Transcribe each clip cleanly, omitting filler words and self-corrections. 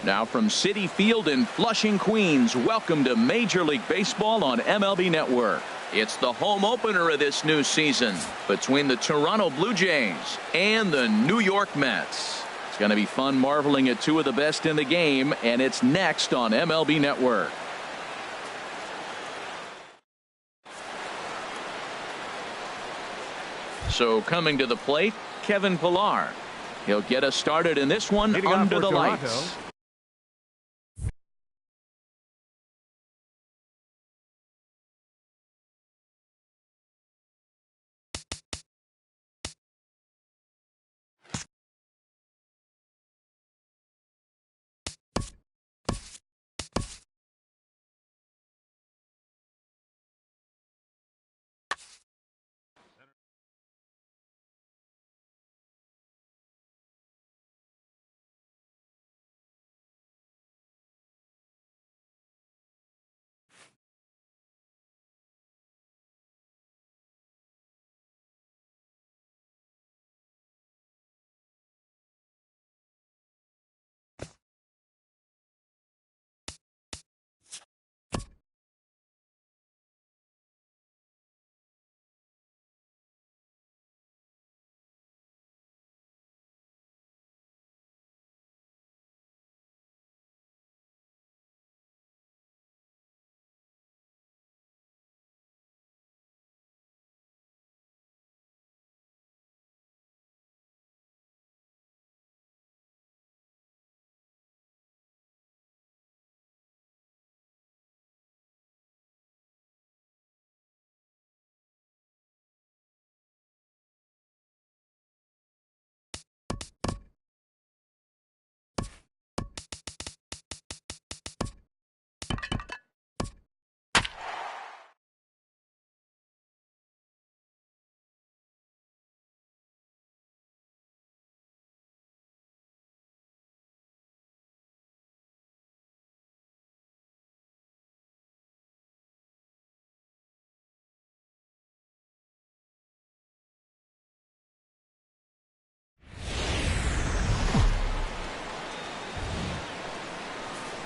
Now from Citi Field in Flushing, Queens, welcome to Major League Baseball on MLB Network. It's the home opener of this new season between the Toronto Blue Jays and the New York Mets. It's going to be fun marveling at two of the best in the game, and it's next on MLB Network. So coming to the plate, Kevin Pillar. He'll get us started in this one under the lights.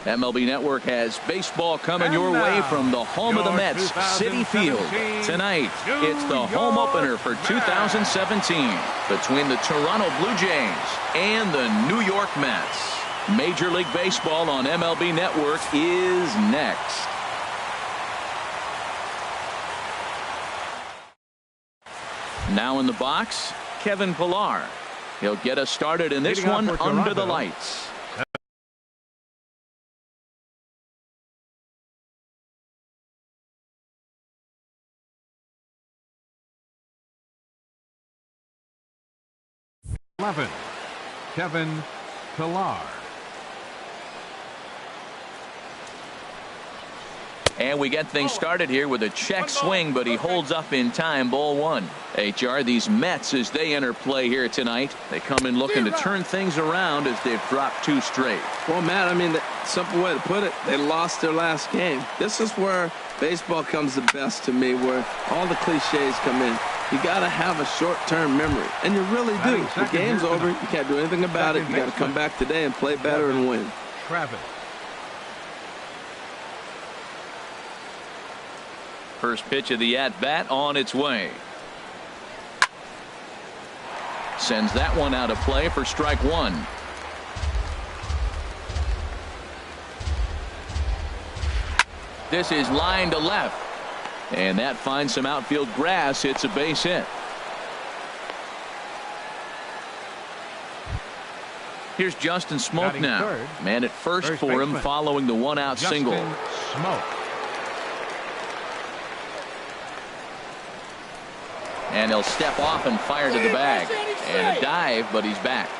MLB Network has baseball coming your way from the home of the Mets, Citi Field. Tonight, it's the home opener for 2017 between the Toronto Blue Jays and the New York Mets. Major League Baseball on MLB Network is next. Now in the box, Kevin Pillar. He'll get us started in this one under the lights. Kevin Pillar. And we get things started here with a check swing, but he holds up in time. Ball one. HR, these Mets, as they enter play here tonight, they come in looking to turn things around as they've dropped two straight. Well, Matt, I mean, the simple way to put it, they lost their last game. This is where baseball comes the best to me, where all the cliches come in. You got to have a short-term memory, and you really do. The game's over. You can't do anything about it. You got to come back today and play better and win. Travis. First pitch of the at-bat on its way. Sends that one out of play for strike one. This is line to left. And that finds some outfield grass. It's a base hit. Here's Justin Smoak now. Man at first for him following the one-out single. Smoak. And he'll step off and fire to the bag. And a dive, but he's back.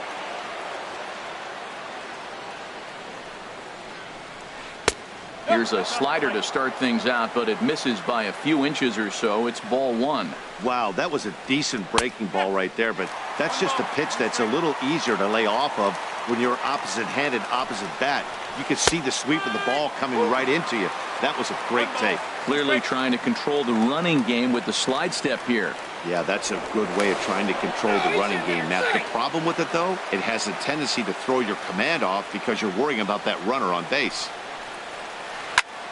Here's a slider to start things out, but it misses by a few inches or so. It's ball one. Wow, that was a decent breaking ball right there, but that's just a pitch that's a little easier to lay off of when you're opposite-handed, opposite bat. You can see the sweep of the ball coming right into you. That was a great take. Clearly trying to control the running game with the slide step here. Yeah, that's a good way of trying to control the running game. Now, the problem with it, though, it has a tendency to throw your command off because you're worrying about that runner on base.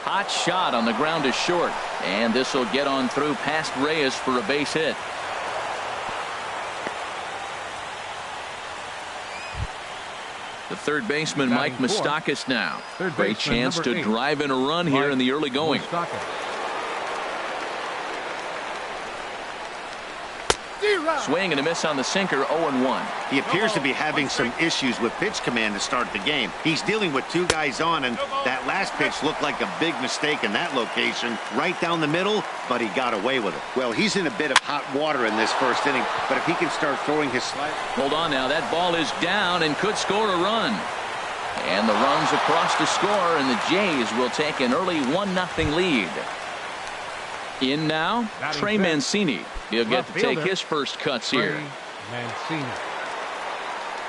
Hot shot on the ground is short, and this will get on through past Reyes for a base hit. The third baseman, Mike Moustakas, now. Great chance to drive in a run here in the early going. Swing and a miss on the sinker, 0-1. He appears to be having some issues with pitch command to start the game. He's dealing with two guys on, and that last pitch looked like a big mistake in that location, right down the middle, but he got away with it. Well, he's in a bit of hot water in this first inning, but if he can start throwing his slider. Hold on now, that ball is down and could score a run. And the runs across to score, and the Jays will take an early 1-0 lead. In now, Trey Mancini. He'll get to take his first cuts here.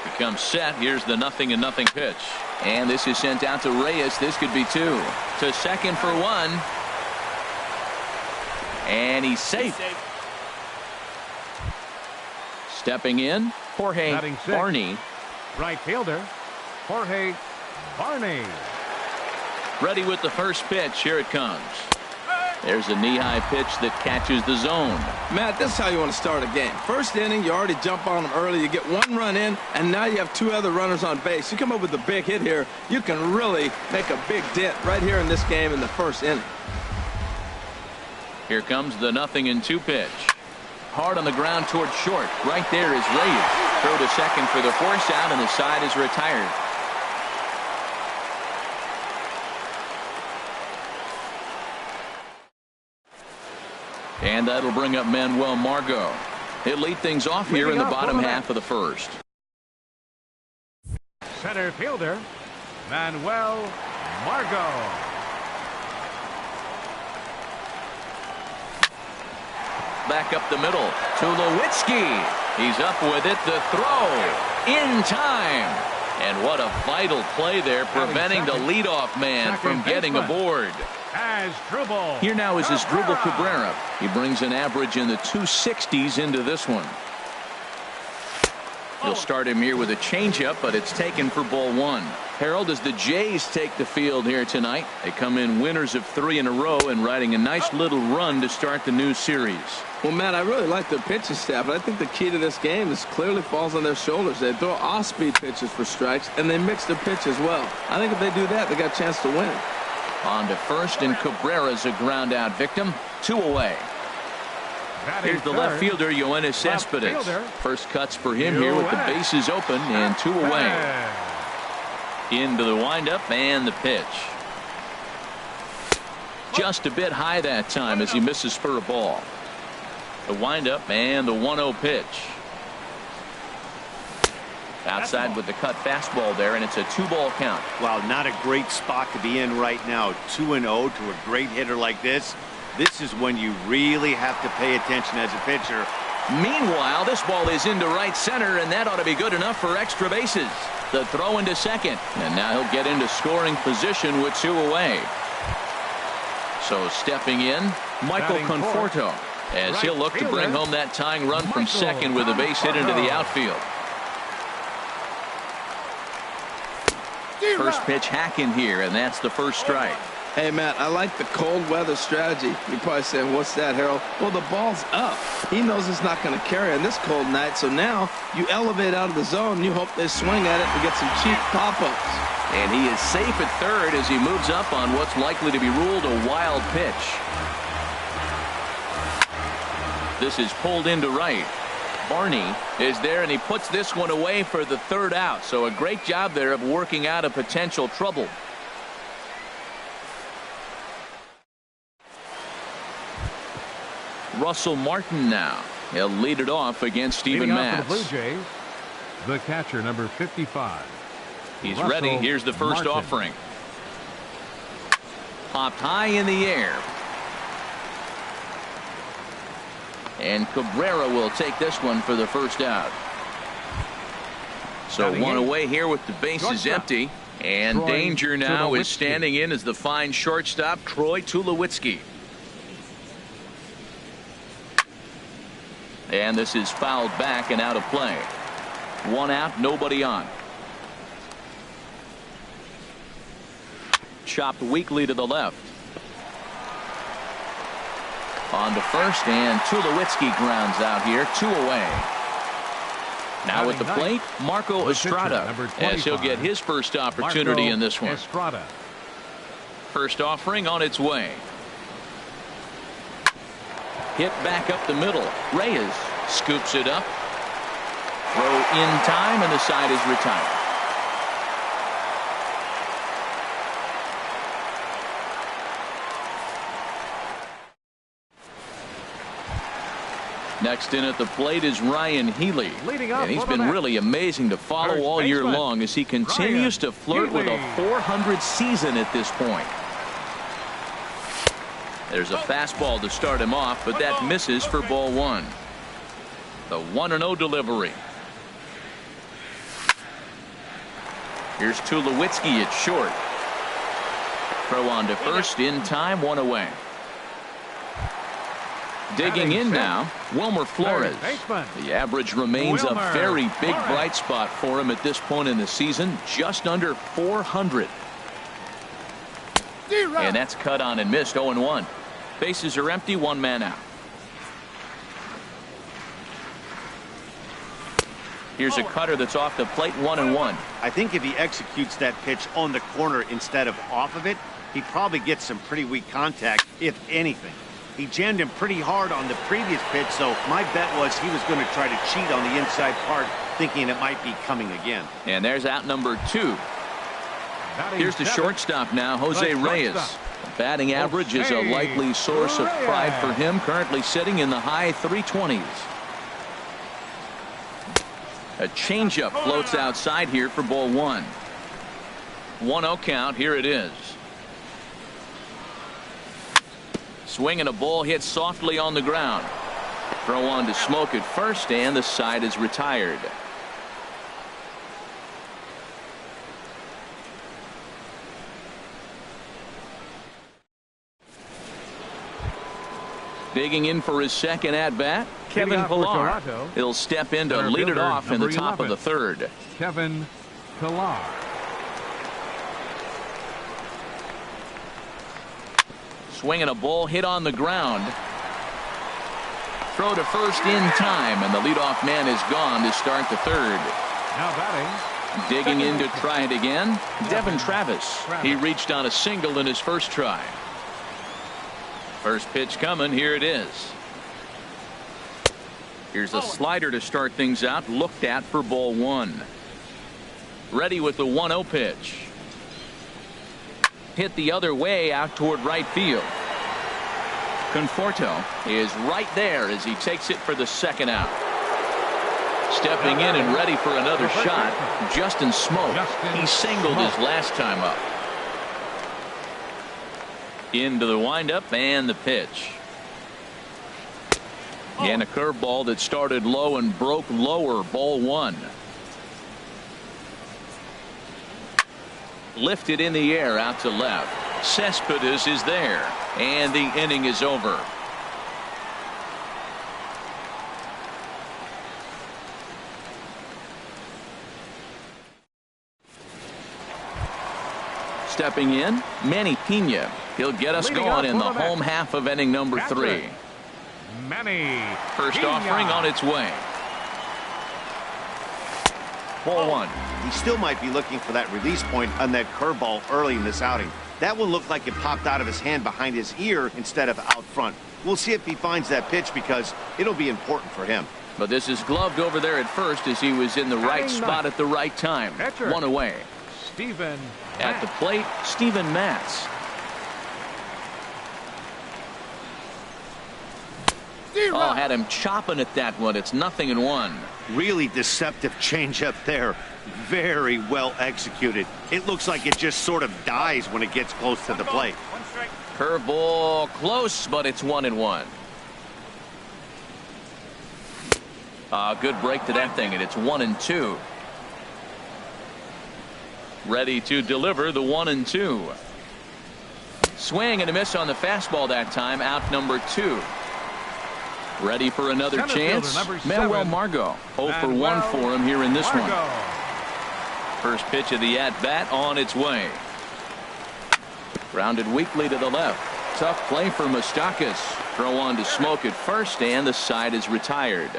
Becomes set. Here's the 0-0 pitch. And this is sent out to Reyes. This could be 2. To second for 1. And he's safe. Stepping in, Jorge Barney. Right fielder, Jorge Barney. Ready with the first pitch. Here it comes. There's a knee-high pitch that catches the zone. Matt, this is how you want to start a game. First inning, you already jump on them early. You get one run in, and now you have 2 other runners on base. You come up with a big hit here, you can really make a big dent right here in this game in the first inning. Here comes the 0-2 pitch. Hard on the ground toward short. Right there is Reyes. Throw to second for the force out, and the side is retired. And that'll bring up Manuel Margot. He'll lead things off here in the bottom half of the first. Center fielder, Manuel Margot. Back up the middle. Tulowitzki. He's up with it. The throw in time. And what a vital play there, preventing the leadoff man from getting aboard. Here now is Asdrubal Cabrera. He brings an average in the 260s into this one. He'll start him here with a changeup, but it's taken for ball 1. Harold, as the Jays take the field here tonight, they come in winners of 3 in a row and riding a nice little run to start the new series. Well, Matt, I really like their pitching staff, but I think the key to this game is clearly falls on their shoulders. They throw off-speed pitches for strikes, and they mix their pitch as well. I think if they do that, they got a chance to win. On to first, and Cabrera's a ground-out victim. 2 away. Here's the left fielder, Yoenis Cespedes. First cuts for him here with the bases open and 2 away. Into the windup and the pitch. Just a bit high that time as he misses for a ball. The windup and the 1-0 pitch. Outside with the cut fastball there, and it's a 2-ball count. Wow, not a great spot to be in right now. 2-0 to a great hitter like this. This is when you really have to pay attention as a pitcher. Meanwhile, this ball is into right center, and that ought to be good enough for extra bases. The throw into second, and now he'll get into scoring position with 2 away. So stepping in, Michael Conforto, as he'll look to bring home that tying run from second with a base hit into the outfield. First pitch hacking here, and that's the first strike. Hey, Matt, I like the cold weather strategy. You're probably saying, what's that, Harold? Well, the ball's up. He knows it's not going to carry on this cold night, so now you elevate out of the zone. You hope they swing at it and get some cheap pop-ups. And he is safe at third as he moves up on what's likely to be ruled a wild pitch. This is pulled into right. Barney is there, and he puts this one away for the 3rd out. So a great job there of working out a potential trouble. Russell Martin now. He'll lead it off against Steven Matz. The Blue Jays, the catcher, number 55. He's Russell ready. Here's the first Martin. offering. Popped high in the air. And Cabrera will take this one for the 1st out. So 1 away here with the bases empty. And danger now is standing in as the fine shortstop, Troy Tulowitzki. And this is fouled back and out of play. 1 out, nobody on. Chopped weakly to the left. On to first, and Tulowitzki grounds out here. 2 away. Now at the plate, Marco Estrada, as he'll get his first opportunity in this one. Estrada. First offering on its way. Hit back up the middle. Reyes scoops it up. Throw in time, and the side is retired. Next in at the plate is Ryan Healy. And he's been really amazing to follow all year long as he continues to flirt with a .400 season at this point. There's a fastball to start him off, but that misses for ball 1. The 1-0 delivery. Here's Tulowitzki at short. Throw on to first, in time, 1 away. Digging in now, Wilmer Flores. The average remains a very big bright spot for him at this point in the season, just under 400. And that's cut on and missed. 0-1. Bases are empty, 1 man out. Here's a cutter that's off the plate, 1-1. I think if he executes that pitch on the corner instead of off of it, he probably gets some pretty weak contact, if anything. He jammed him pretty hard on the previous pitch, so my bet was he was going to try to cheat on the inside part, thinking it might be coming again. And there's out number 2. Here's the shortstop now, Jose Reyes. The batting average is a likely source of pride for him, currently sitting in the high 320s. A changeup floats outside here for ball 1. 1-0 count. Here it is. Swinging a ball hit softly on the ground. Throw on to Smoke at first, and the side is retired. Digging in for his second at-bat, Kevin Pillar. He'll step in to lead it off in the top of the 3rd. Kevin Pillar. Swinging a ball hit on the ground. Throw to first in time, and the leadoff man is gone to start the 3rd. Now batting. Digging in to try it again, Devin Travis. He reached on a single in his first try. First pitch coming. Here it is. Here's a slider to start things out, looked at for ball 1. Ready with the 1-0 pitch. Hit the other way out toward right field. Conforto is right there as he takes it for the 2nd out. Stepping in and ready for another shot, Justin Smoke. He singled his last time up. Into the windup and the pitch. And a curveball that started low and broke lower. Ball 1. Lifted in the air out to left. Cespedes is there, and the inning is over. Stepping in, Manny Pena. He'll get us going in the home half of inning number 3. Manny First offering on its way. Ball 1. He still might be looking for that release point on that curveball early in this outing. That one looked like it popped out of his hand behind his ear instead of out front. We'll see if he finds that pitch because it'll be important for him. But this is gloved over there at first as he was in the right spot at the right time. 1 away. Steven at the plate, Steven Matz. Oh, had him chopping at that one. It's 0-1. Really deceptive changeup there. Very well executed. It looks like it just sort of dies when it gets close to the plate. Curveball close, but it's 1-1. Good break to that thing, and it's 1-2. Ready to deliver the 1-2. Swing and a miss on the fastball that time. Out number 2. Ready for another Center chance? fielder, number Manuel 7, Margot. 0 for 1 for him here in this one. Margot. First pitch of the at-bat on its way. Grounded weakly to the left. Tough play for Moustakas. Throw on to Smoke at first, and the side is retired.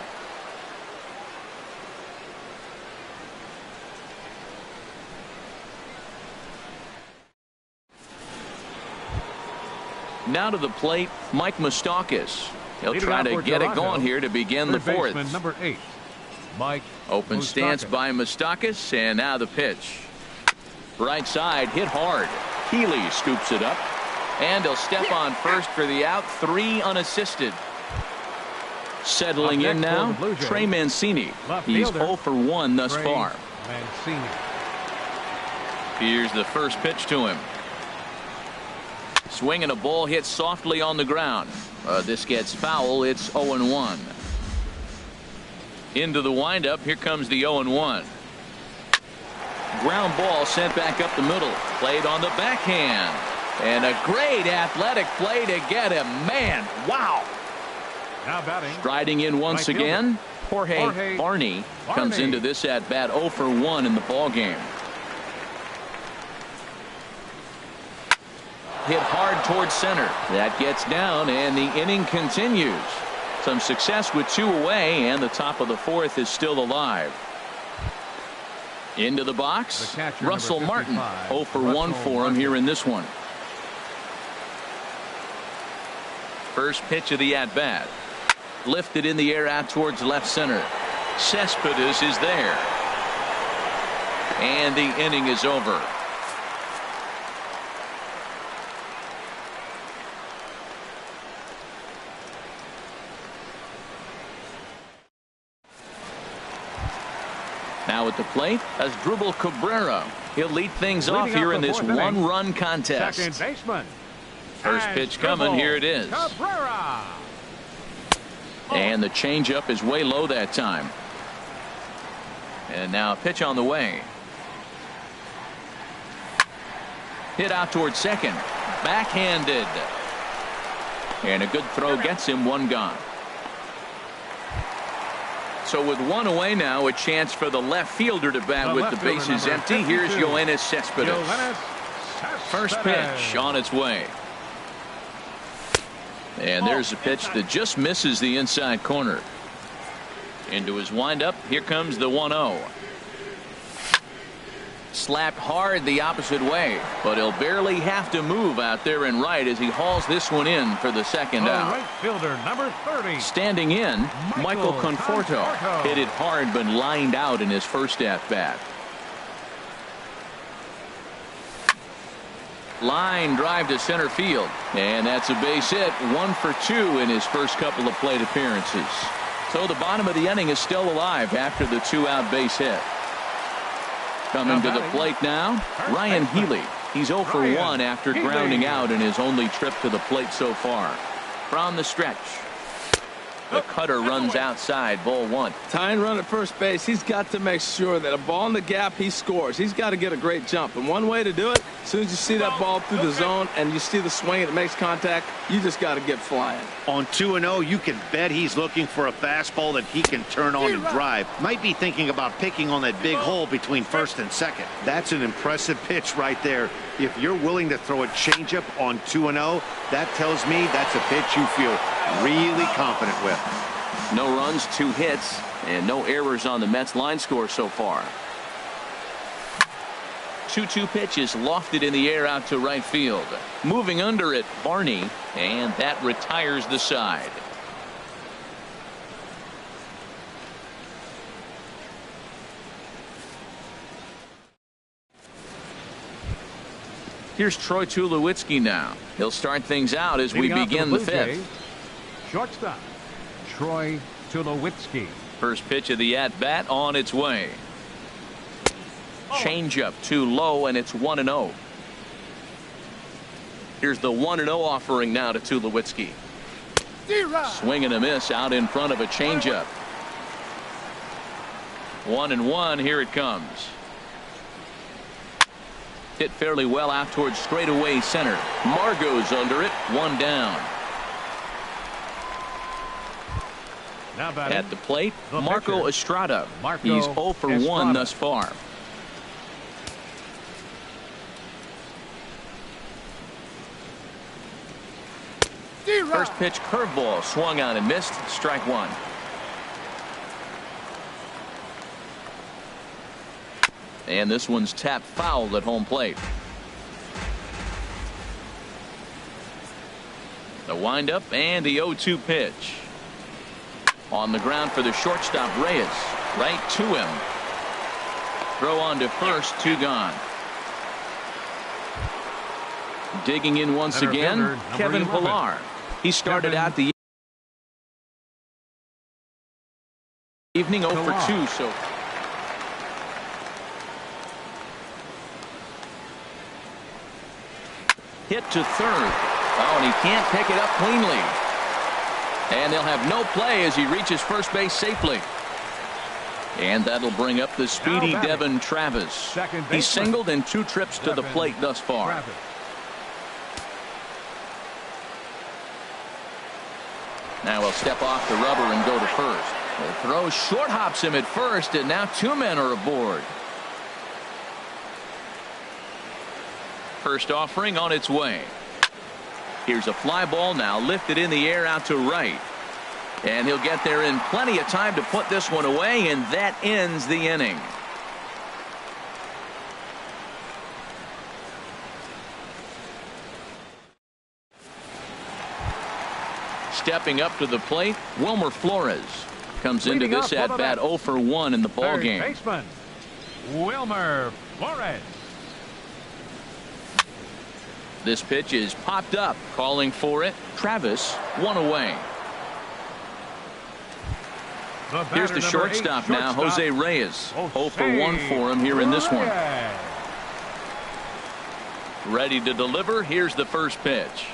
Now to the plate, Mike Moustakas. He'll Leader try out to for get it Toronto. going here to begin the Third fourth. baseman, number 8, Mike Open stance Moustakas. by Moustakas, and now the pitch. Right side, hit hard. Healy scoops it up, and he'll step on first for the out. 3 unassisted. Settling Up in next for now, the Blue Jays. Trey Mancini. Left He's fielder, 0 for 1 thus Trey far. Mancini. Here's the first pitch to him. Swing and a ball hit softly on the ground. This gets foul. It's 0-1. Into the windup. Here comes the 0-1. Ground ball sent back up the middle. Played on the backhand. And a great athletic play to get him. Man, wow. Now batting. Striding in once Right fielder. again. Jorge Barney comes into this at bat 0 for 1 in the ball game. Hit hard towards center. That gets down, and the inning continues. Some success with 2 away, and the top of the fourth is still alive. Into the box, The catcher, Russell number Martin. 55, 0 for 1 Russell for him Martin. here in this one. First pitch of the at-bat. Lifted in the air out towards left center. Cespedes is there. And the inning is over. Now at the plate, Asdrubal Cabrera. He'll lead things off Leading here off in the this fourth inning, one-run contest. Second baseman. First pitch coming. Asdrubal Here it is. Cabrera. And the changeup is way low that time. And now a pitch on the way. Hit out towards second. Backhanded. And a good throw gets him 1 gone. So with 1 away now, a chance for the left fielder to bat with the bases empty. Here's Yoenis Cespedes. Yoenis First Cespedes. pitch on its way. And there's a pitch that just misses the inside corner. Into his windup. Here comes the 1-0. Slapped hard the opposite way, but he'll barely have to move out there in right as he hauls this one in for the second The out. right fielder, number 30. Standing in, Michael Conforto Conforto. hit it hard but lined out in his first at bat. Line drive to center field, and that's a base hit. 1 for 2 in his first couple of plate appearances. So the bottom of the inning is still alive after the 2-out base hit. Coming to the plate now, Ryan Healy. He's 0 for 1 after grounding out in his only trip to the plate so far. From the stretch, the cutter runs outside, ball 1. Tying run at first base. He's got to make sure that a ball in the gap, he scores. He's got to get a great jump. And one way to do it, as soon as you see that ball through the zone and you see the swing and it makes contact, you just got to get flying. On 2-0, you can bet he's looking for a fastball that he can turn on and drive. Might be thinking about picking on that big hole between first and second. That's an impressive pitch right there. If you're willing to throw a changeup on 2-0, that tells me that's a pitch you feel really confident with. No runs, 2 hits, and no errors on the Mets line score so far. 2-2 pitch is lofted in the air out to right field. Moving under it, Barney, and that retires the side. Here's Troy Tulowitzki now. He'll start things out as we Leading off begin for the Blue fifth. Jays, shortstop, Troy Tulowitzki. First pitch of the at-bat on its way. Changeup too low, and it's 1-0. Here's the 1-0 offering now to Tulowitzki. Swing and a miss out in front of a changeup. 1-1. Here it comes. Hit fairly well out towards straightaway center. Margot's under it. 1 down. Now batting, At the plate, the Marco pitcher, Estrada. Marco He's 0 for 1 Estrada. thus far. First pitch curveball swung on and missed. Strike one. And this one's tapped foul at home plate. The windup and the 0-2 pitch. On the ground for the shortstop, Reyes. Right to him. Throw on to first, 2 gone. Digging in once Center again, fielder, Kevin 11. Pillar. He started Kevin out the evening 0 for Pillar. 2, so hit to third. Oh, and he can't pick it up cleanly. And they'll have no play as he reaches first base safely. And that'll bring up the speedy Now batting, Devin Travis. second He baseman, singled in 2 trips to the Devin plate thus far. Travis. Now he'll step off the rubber and go to first. The throw short hops him at first, and now 2 men are aboard. First offering on its way. Here's a fly ball now lifted in the air out to right. And he'll get there in plenty of time to put this one away, and that ends the inning. Stepping up to the plate, Wilmer Flores comes into Leading this up for the at-bat Mets. 0 for 1 in the ball Third game. baseman, Wilmer Flores. This pitch is popped up, calling for it. Travis, 1 away. The Here's batter, the number 8, shortstop now, shortstop, Jose Reyes. 0 for Jose 1 for him here in this one. Reyes. Ready to deliver. Here's the first pitch.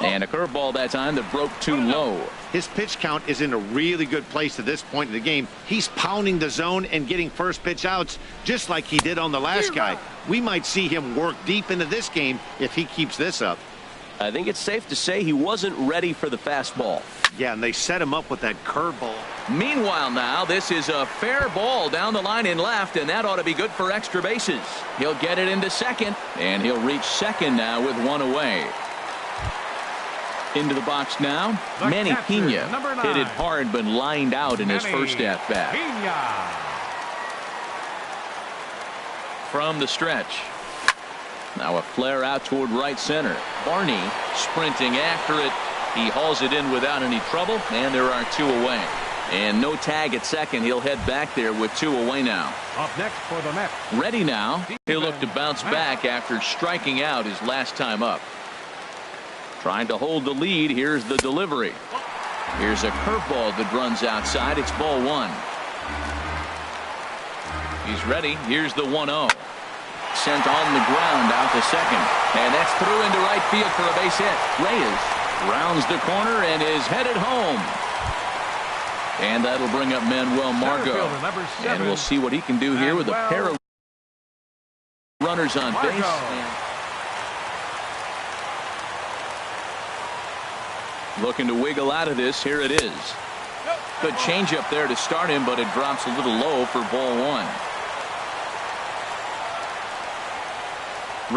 And a curveball that time that broke too low. His pitch count is in a really good place at this point in the game. He's pounding the zone and getting first pitch outs just like he did on the last guy. We might see him work deep into this game if he keeps this up. I think it's safe to say he wasn't ready for the fastball. Yeah, and they set him up with that curveball. Meanwhile now, this is a fair ball down the line in left, and that ought to be good for extra bases. He'll get it into second, and he'll reach second now with 1 away. Into the box now, The Manny catcher, Pena. number 9. Hit it hard but lined out in his Manny first at-bat. Pena. From the stretch. Now a flare out toward right center. Barney sprinting after it. He hauls it in without any trouble, and there are 2 away. And no tag at second. He'll head back there with 2 away now. Up next for the Mets. Ready now. He'll look to bounce back after striking out his last time up. Trying to hold the lead. Here's the delivery. Here's a curveball that runs outside. It's ball 1. He's ready. Here's the 1-0. Sent on the ground out to second. And that's through into right field for a base hit. Reyes rounds the corner and is headed home. And that'll bring up Manuel Margot. Center fielder, number 7. And we'll see what he can do here with a pair of runners on Margot. base. Looking to wiggle out of this. Here it is. Good changeup there to start him, but it drops a little low for ball 1.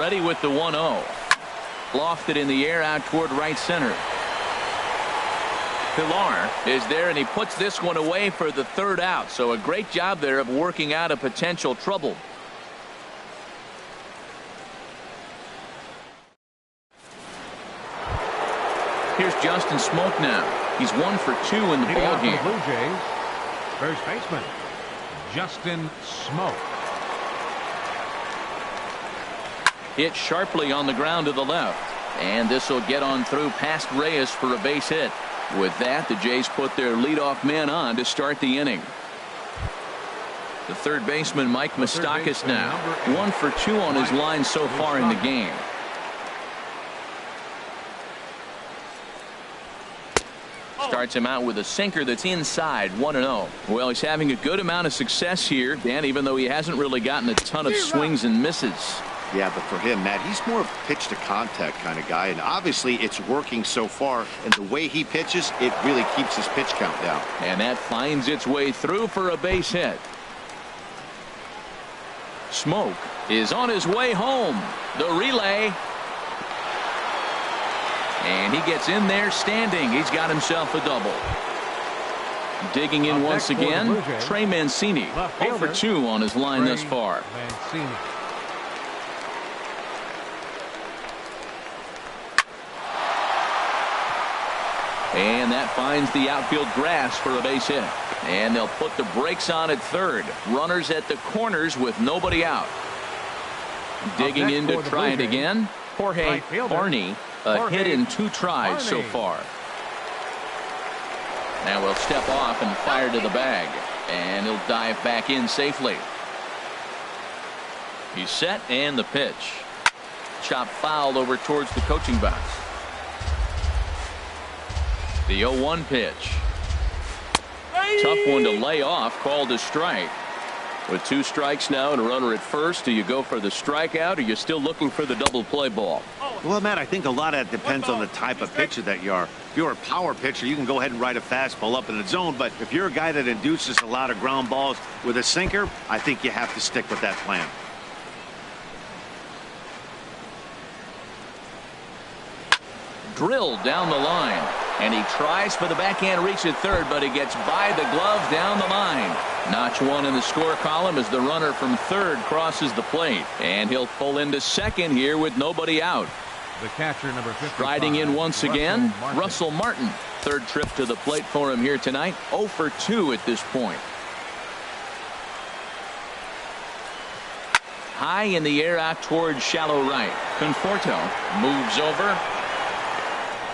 Ready with the 1-0. Lofted in the air out toward right center. Pillar is there, and he puts this one away for the 3rd out. So a great job there of working out a potential trouble. Here's Justin Smoke now. He's 1 for 2 in the Leading ball off for the game. Blue Jays, first baseman, Justin Smoke. Hit sharply on the ground to the left. And this will get on through past Reyes for a base hit. With that, the Jays put their leadoff man on to start the inning. The third baseman, Mike Moustakas, baseman, now. number 8, 1 for 2 on his Mike line so far in the Moustakas. game. Starts him out with a sinker that's inside. 1-0. Well, he's having a good amount of success here, Dan, even though he hasn't really gotten a ton of swings and misses. Yeah, but for him, Matt, he's more of a pitch to contact kind of guy, and obviously it's working so far, and the way he pitches, it really keeps his pitch count down. And that finds its way through for a base hit. Smoke is on his way home. The relay. And he gets in there standing. He's got himself a double. Digging in once again, Trey Mancini. 0 for 2 on his line thus far. Mancini. And that finds the outfield grass for a base hit. And they'll put the brakes on at third. Runners at the corners with nobody out. Digging in to try it again. Jorge Barney. A hit in 2 tries so far. Now we'll step off and fire to the bag. And he'll dive back in safely. He's set and the pitch. Chop foul over towards the coaching box. The 0-1 pitch. Tough one to lay off, called a strike. With 2 strikes now and a runner at first, do you go for the strikeout or are you still looking for the double play ball? Well, Matt, I think a lot of that depends on the type of pitcher that you are. If you're a power pitcher, you can go ahead and ride a fastball up in the zone, but if you're a guy that induces a lot of ground balls with a sinker, I think you have to stick with that plan. Drilled down the line. And he tries for the backhand reach at third, but he gets by the glove down the line. Notch 1 in the score column as the runner from third crosses the plate. And he'll pull into second here with nobody out. The catcher, number 55. Striding in once again, Russell Martin. Third trip to the plate for him here tonight. 0 for 2 at this point. High in the air out towards shallow right. Conforto moves over.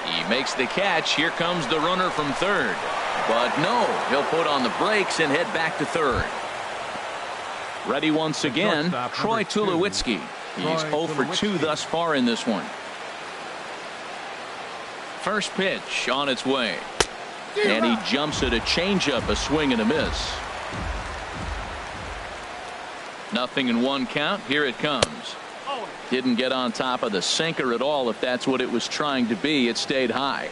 He makes the catch. Here comes the runner from third. But no, he'll put on the brakes and head back to third. Ready once again, Troy Tulowitzki. He's 0 for 2 thus far in this one. First pitch on its way. And he jumps at a changeup, a swing and a miss. 0-1 count. Here it comes. Didn't get on top of the sinker at all. If that's what it was trying to be, it stayed high.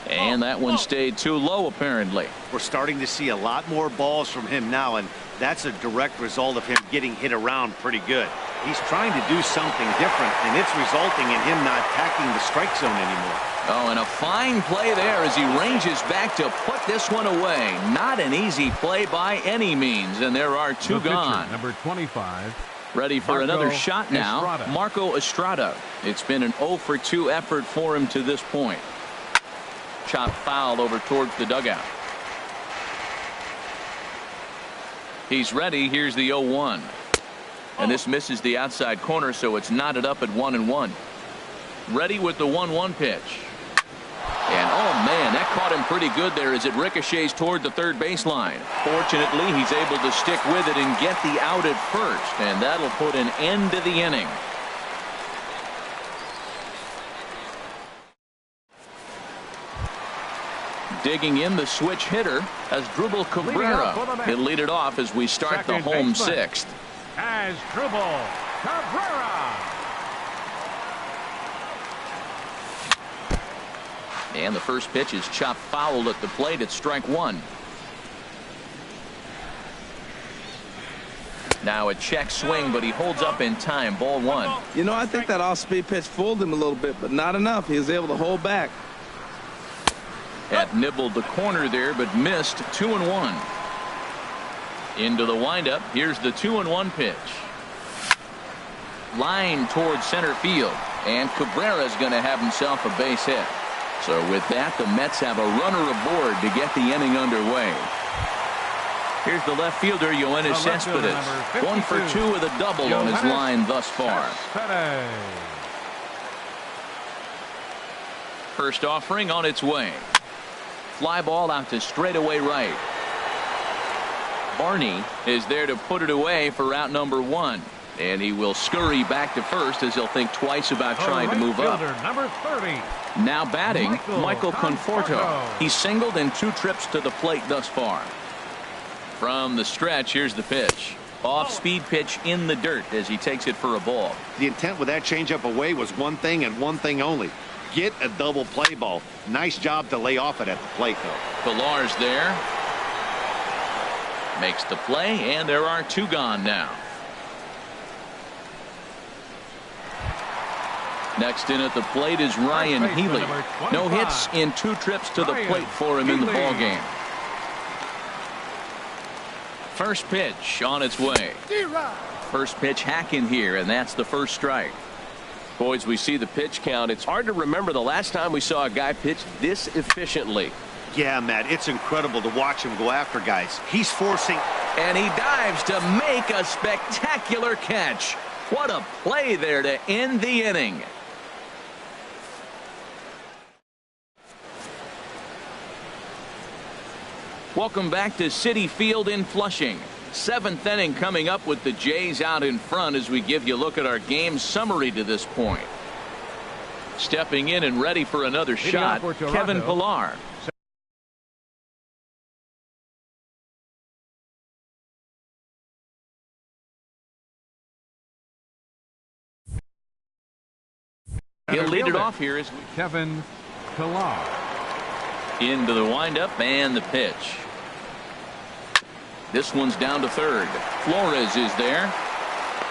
And that one stayed too low, apparently. We're starting to see a lot more balls from him now, and that's a direct result of him getting hit around pretty good. He's trying to do something different, and it's resulting in him not attacking the strike zone anymore. Oh, and a fine play there as he ranges back to put this one away. Not an easy play by any means, and there are 2 gone. Number 25. Ready for another shot now, Marco Estrada. It's been an 0 for 2 effort for him to this point. Chop foul over towards the dugout. He's ready. Here's the 0-1. And this misses the outside corner, so it's knotted up at 1-1. Ready with the 1-1 pitch. And oh man, that caught him pretty good there as it ricochets toward the third baseline. Fortunately, he's able to stick with it and get the out at first, and that'll put an end to the inning. Digging in the switch hitter as Drupal Cabrera. He'll lead it off as we start the home 6th. As Drupal Cabrera. And the first pitch is chopped foul at the plate. It's strike 1. Now a check swing, but he holds up in time. Ball 1. You know, I think that off-speed pitch fooled him a little bit, but not enough. He was able to hold back. Had nibbled the corner there, but missed. 2-1. Into the windup. Here's the 2-1 pitch. Line towards center field. And Cabrera's going to have himself a base hit. So with that, the Mets have a runner aboard to get the inning underway. Here's the left fielder, Yoenis Cespedes. 1 for 2 with a double on his line thus far. First offering on its way. Fly ball out to straightaway right. Barney is there to put it away for out number 1. And he will scurry back to first as he'll think twice about trying to move up. Number 30. Now batting, Michael Conforto. He's singled in 2 trips to the plate thus far. From the stretch, here's the pitch. Off-speed pitch in the dirt as he takes it for a ball. The intent with that changeup away was one thing and one thing only. Get a double play ball. Nice job to lay off it at the plate, though. Pilar's there. Makes the play, and there are 2 gone now. Next in at the plate is Ryan Healy. No hits in 2 trips to the plate for him in the ball game. First pitch on its way. First pitch hacking here, and that's the first strike. Boys, we see the pitch count. It's hard to remember the last time we saw a guy pitch this efficiently. Yeah, Matt, it's incredible to watch him go after guys. He's forcing. And he dives to make a spectacular catch. What a play there to end the inning. Welcome back to Citi Field in Flushing. 7th inning coming up with the Jays out in front as we give you a look at our game summary to this point. Stepping in and ready for another shot, Kevin Pillar. He'll lead it off here as Kevin Pillar. Into the windup and the pitch. This one's down to third. Flores is there.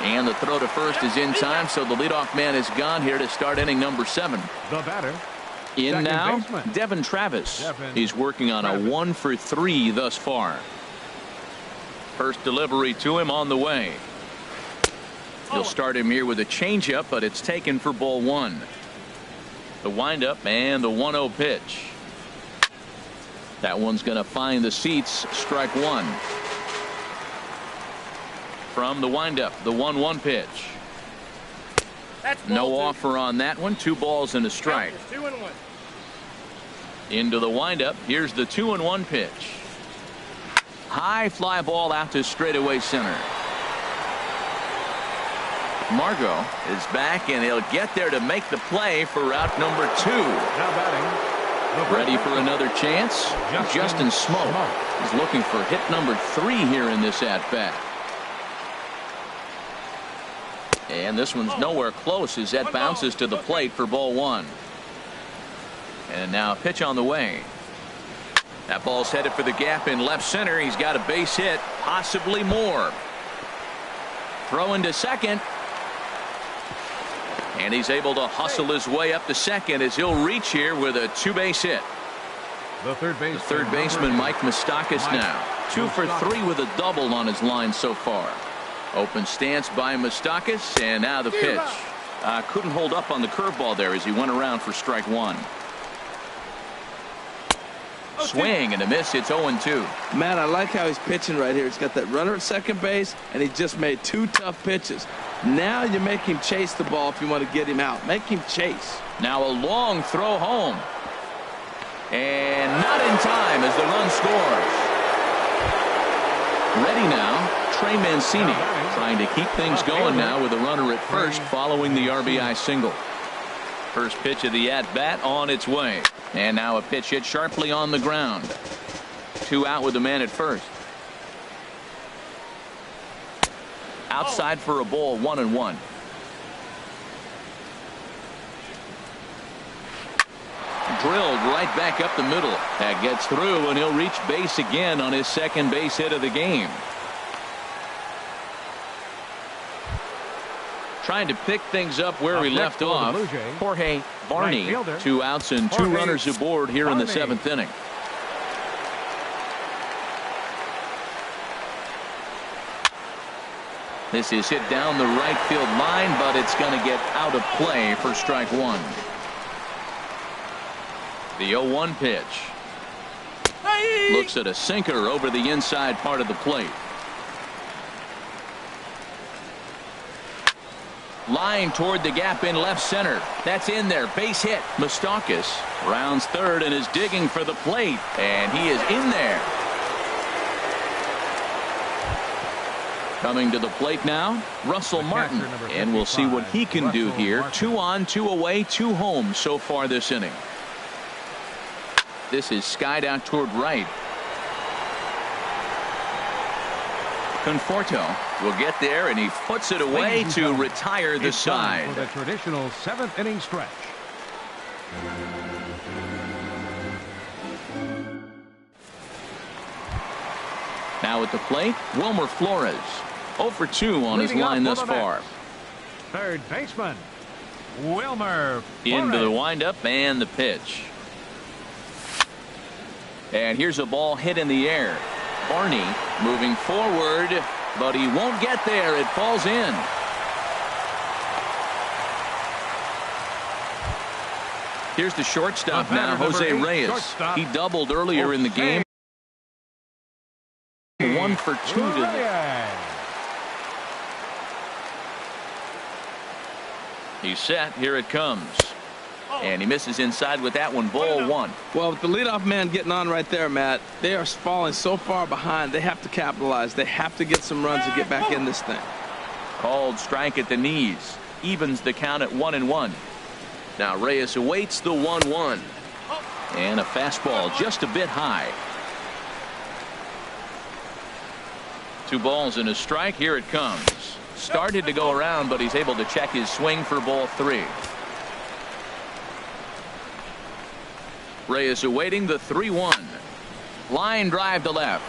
And the throw to first is in time, so the leadoff man is gone here to start inning number 7. The batter. In now, baseman. Devin Travis. He's working on a 1 for 3 thus far. First delivery to him on the way. He'll start him here with a changeup, but it's taken for ball 1. The windup and the 1-0 pitch. That one's going to find the seats. Strike 1. From the windup, the 1-1 pitch. No offer on that one. 2 balls and a strike. 2-1. Into the windup. Here's the 2-1 pitch. High fly ball out to straightaway center. Margot is back, and he'll get there to make the play for out number 2. Now batting. Ready for another chance? Justin Smoke is looking for hit number 3 here in this at-bat. And this one's nowhere close as that bounces to the plate for ball 1. And now a pitch on the way. That ball's headed for the gap in left center. He's got a base hit, possibly more. Throw into second. And he's able to hustle his way up to second as he'll reach here with a 2-base hit. The third baseman, Mike Moustakas now. 2 for 3 with a double on his line so far. Open stance by Moustakas, and now the pitch. Couldn't hold up on the curveball there as he went around for strike 1. Swing and a miss. It's 0-2. Matt, I like how he's pitching right here. He's got that runner at second base, and he just made 2 tough pitches. Now you make him chase the ball if you want to get him out. Make him chase. Now a long throw home. And not in time as the run scores. Ready now, Trey Mancini trying to keep things going now with a runner at first following the RBI single. First pitch of the at-bat on its way. And now a pitch hit sharply on the ground. 2 out with the man at first. Outside for a ball, 1-1. Drilled right back up the middle. That gets through, and he'll reach base again on his second base hit of the game. Trying to pick things up where we left off. Jorge Barney. 2 outs and 2 runners aboard here in the 7th inning. This is hit down the right field line, but it's going to get out of play for strike 1. The 0-1 pitch. Looks at a sinker over the inside part of the plate. Line toward the gap in left center. That's in there. Base hit. Moustakas rounds third and is digging for the plate. And he is in there. Coming to the plate now, Russell Martin. And we'll see what he can do here. 2 on, 2 away, 2 home so far this inning. This is skied out toward right. Conforto will get there, and he puts it away to retire the side. For the traditional 7th inning stretch. Now at the plate, Wilmer Flores. 0 for 2 on his line thus far. Third baseman, Wilmer Flores. Into the windup and the pitch. And here's a ball hit in the air. Barney moving forward, but he won't get there. It falls in. Here's the shortstop now, Jose Reyes. Shortstop. He doubled earlier in the game. 1 for 2 to the. He's set. Here it comes. And he misses inside with that one. Ball 1. Well, with the leadoff man getting on right there, Matt, they are falling so far behind. They have to capitalize. They have to get some runs to get back in this thing. Called strike at the knees. Evens the count at 1-1. Now Reyes awaits the 1-1. And a fastball just a bit high. 2 balls and a strike. Here it comes. Started to go around, but he's able to check his swing for ball 3. Reyes awaiting the 3-1. Line drive to left.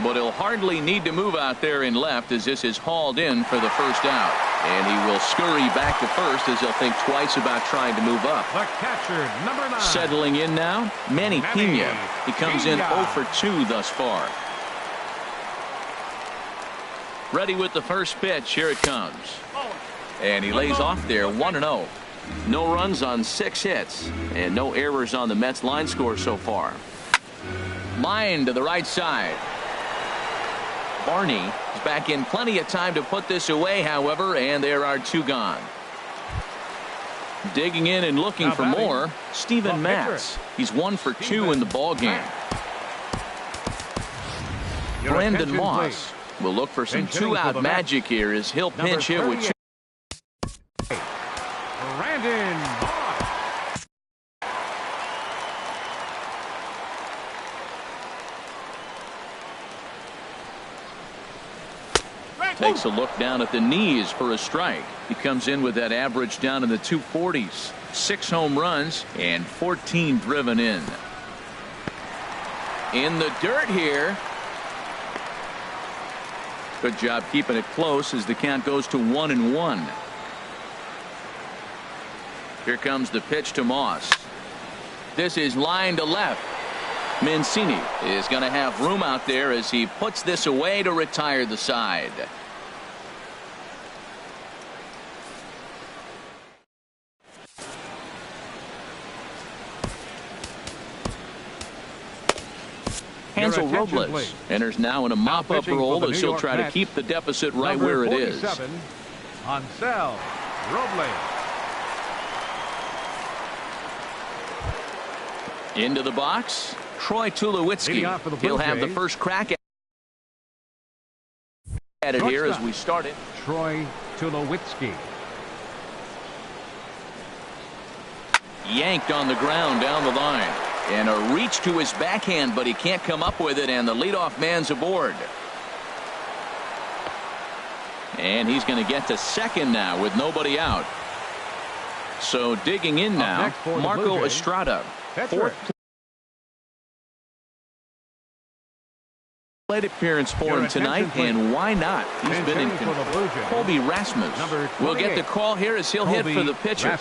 But he'll hardly need to move out there in left as this is hauled in for the first out. And he will scurry back to first as he'll think twice about trying to move up. The catcher, number 9. Settling in now, Manny Pena. He comes in 0 for 2 thus far. Ready with the first pitch. Here it comes. And he lays off there 1-0. No runs on 6 hits and no errors on the Mets line score so far. Line to the right side. Barney is back in plenty of time to put this away, however, and there are 2 gone. Digging in and looking for more, Steven Matz. He's 1 for 2 in the ball game. Brandon Moss will look for some 2-out magic here as he'll pinch hit with 2. Brandon Moss. Takes a look down at the knees for a strike. He comes in with that average down in the 240s. 6 home runs and 14 driven in. In the dirt here. Good job keeping it close as the count goes to 1-1. Here comes the pitch to Moss. This is line to left. Mancini is going to have room out there as he puts this away to retire the side. Hansel Robles enters now in a mop-up role as he'll try to keep the deficit right where it is. Hansel Robles. Into the box, Troy Tulowitzki. He'll have the first crack at it here as we start it. Troy Tulowitzki. Yanked on the ground down the line. And a reach to his backhand, but he can't come up with it, and the leadoff man's aboard. And he's going to get to second now with nobody out. So digging in now, Marco Estrada. 4th plate appearance for him tonight, and why not? He's been in control. Colby Rasmus will get the call here as he'll hit for the pitcher.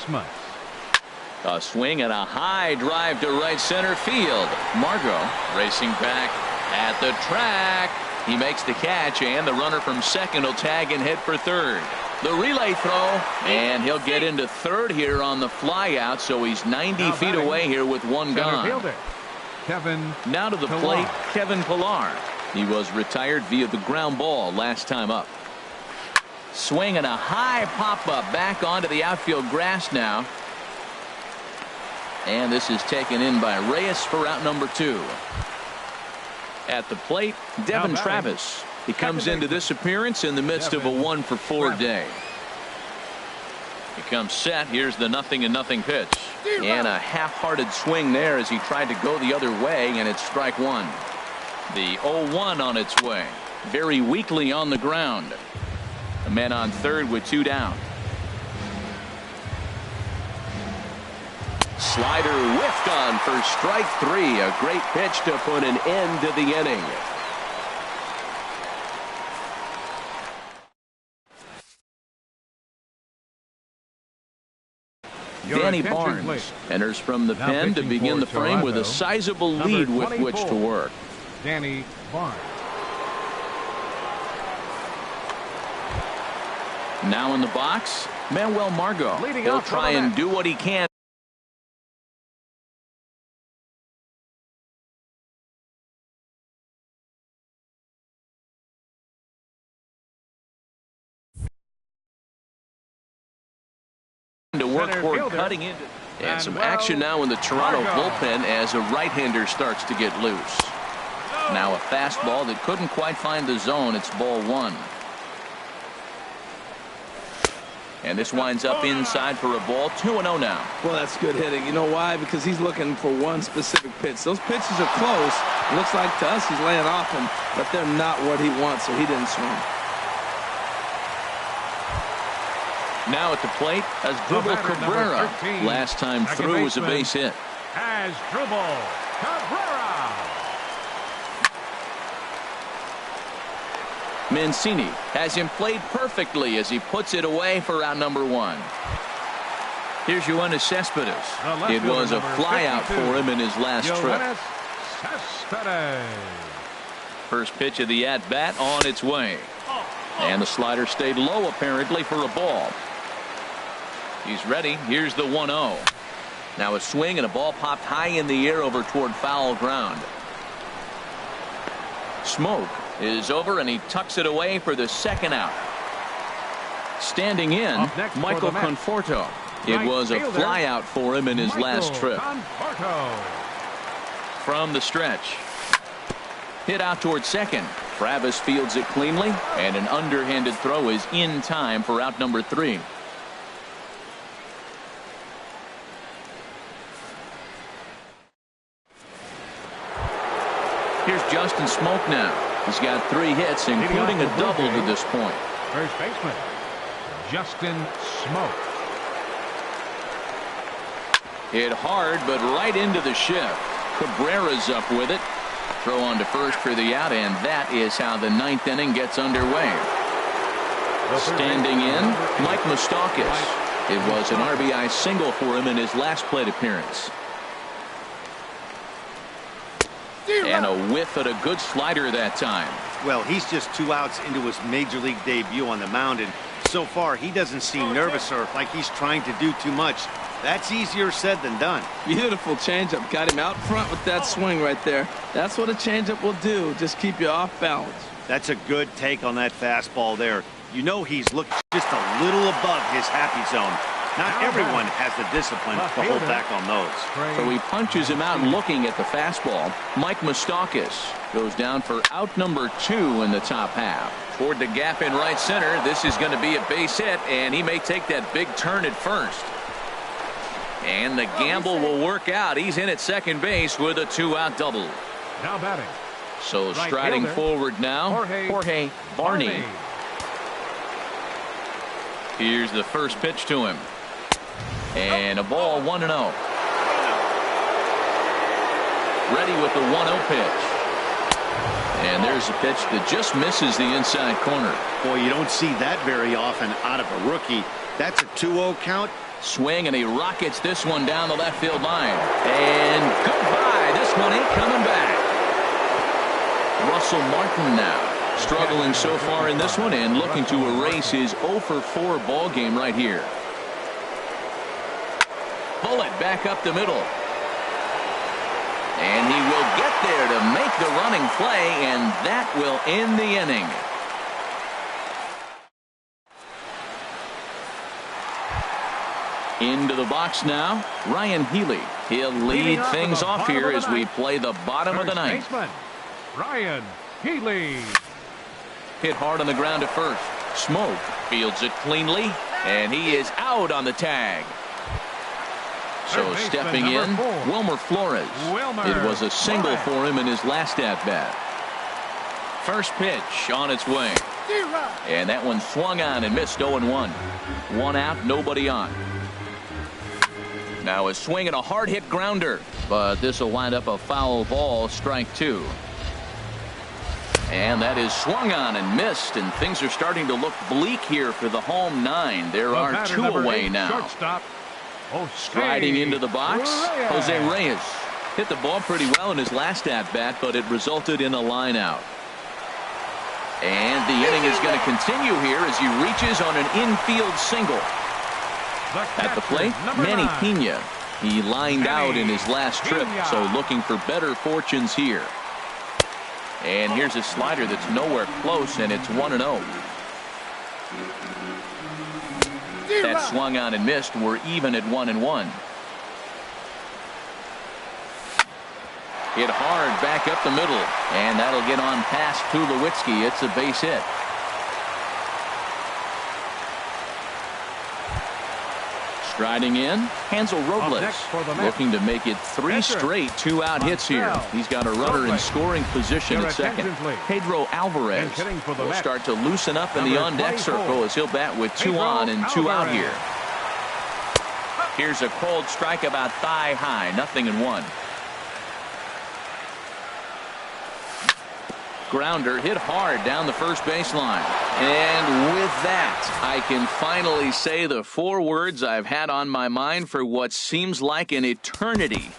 A swing and a high drive to right center field. Margot racing back at the track. He makes the catch, and the runner from second will tag and head for third. The relay throw, and he'll get into third here on the fly out, so he's 90 feet away here with 1 gone. Now to the plate, Kevin Pillar. He was retired via the ground ball last time up. Swing and a high pop-up back onto the outfield grass now. And this is taken in by Reyes for out number 2. At the plate, Devin Travis. He comes into this appearance in the midst of a 1 for 4 day. He comes set. Here's the 0-0 pitch. And a half-hearted swing there as he tried to go the other way, and it's strike 1. The 0-1 on its way. very weakly on the ground. The men on third with 2 down. Slider whiffed on for strike 3. A great pitch to put an end to the inning. Danny Barnes enters from the pen to begin the frame with a sizable lead with which to work. Danny Barnes. Now in the box, Manuel Margot. He'll try and do what he can. To work toward cutting into. And some action now in the Toronto bullpen as a right-hander starts to get loose. Now a fastball that couldn't quite find the zone. It's ball 1. And this winds up inside for a ball. 2-0 now. Well, that's good hitting. You know why? Because he's looking for one specific pitch. Those pitches are close. It looks like to us he's laying off them, but they're not what he wants, so he didn't swing. Now at the plate, Asdrubal Cabrera. Last time through was a base hit. Asdrubal Cabrera. Mancini has him played perfectly as he puts it away for out number 1. Here's Yoenis Cespedes. It was a flyout for him in his last trip. First pitch of the at-bat on its way. And the slider stayed low apparently for a ball. He's ready. Here's the 1-0. Now a swing and a ball popped high in the air over toward foul ground. Smoke is over and he tucks it away for the second out. Standing in, Michael Conforto. It was a flyout for him in his last trip. From the stretch. Hit out toward second. Travis fields it cleanly, and an underhanded throw is in time for out number 3. Here's Justin Smoke now. He's got 3 hits, including a double to this point. First baseman, Justin Smoke. Hit hard, but right into the shift. Cabrera's up with it. Throw on to first for the out, and that is how the 9th inning gets underway. Standing in, Mike Moustakas. It was an RBI single for him in his last plate appearance. And a whiff at a good slider that time. Well, he's just 2 outs into his major league debut on the mound, and so far he doesn't seem nervous or like he's trying to do too much. That's easier said than done. Beautiful changeup. Got him out front with that swing right there. That's what a changeup will do. Just keep you off balance. That's a good take on that fastball there. You know he's looked just a little above his happy zone. Not everyone has the discipline to hold back on those. So he punches him out looking at the fastball. Mike Moustakas goes down for out number 2 in the top half. Toward the gap in right center. This is going to be a base hit, and he may take that big turn at first. And the gamble will work out. He's in at second base with a 2-out double. Now batting. So striding forward now, Jorge Barney. Here's the first pitch to him. And a ball, 1-0. Ready with the 1-0 pitch. And there's a pitch that just misses the inside corner. Boy, you don't see that very often out of a rookie. That's a 2-0 count. Swing, and he rockets this one down the left field line. And goodbye. This one ain't coming back. Russell Martin now struggling so far in this one and looking to erase his 0-for-4 ball game right here. Bullet back up the middle. And he will get there to make the running play, and that will end the inning. Into the box now, Ryan Healy. He'll lead things off here as we play the bottom of the ninth. Ryan Healy. Hit hard on the ground at first. Smoke fields it cleanly, and he is out on the tag. So stepping in, Wilmer Flores. It was a single for him in his last at-bat. First pitch on its way. And that one swung on and missed. 0-1. One out, nobody on. Now a swing and a hard hit grounder, but this will wind up a foul ball. Strike two. And that is swung on and missed, and things are starting to look bleak here for the home nine. There are two away now. Shortstop, Striding into the box, Jose Reyes hit the ball pretty well in his last at bat, but it resulted in a line out. And the inning is going to continue here as he reaches on an infield single. At the plate, Manny Pena. He lined out in his last trip, so looking for better fortunes here. And here's a slider that's nowhere close, and it's 1-0. That swung on and missed. We're even at 1-1. Hit hard back up the middle, and that'll get on past Tulowitzki. It's a base hit. Striding in, Hansel Robles, looking to make it 3 straight 2-out hits here. He's got a runner in scoring position at second. Pedro Alvarez will start to loosen up in the on-deck circle as he'll bat with 2 on and 2 out here. Here's a cold strike about thigh high, 0-1. Grounder hit hard down the first baseline. And with that, I can finally say the 4 words I've had on my mind for what seems like an eternity.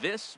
This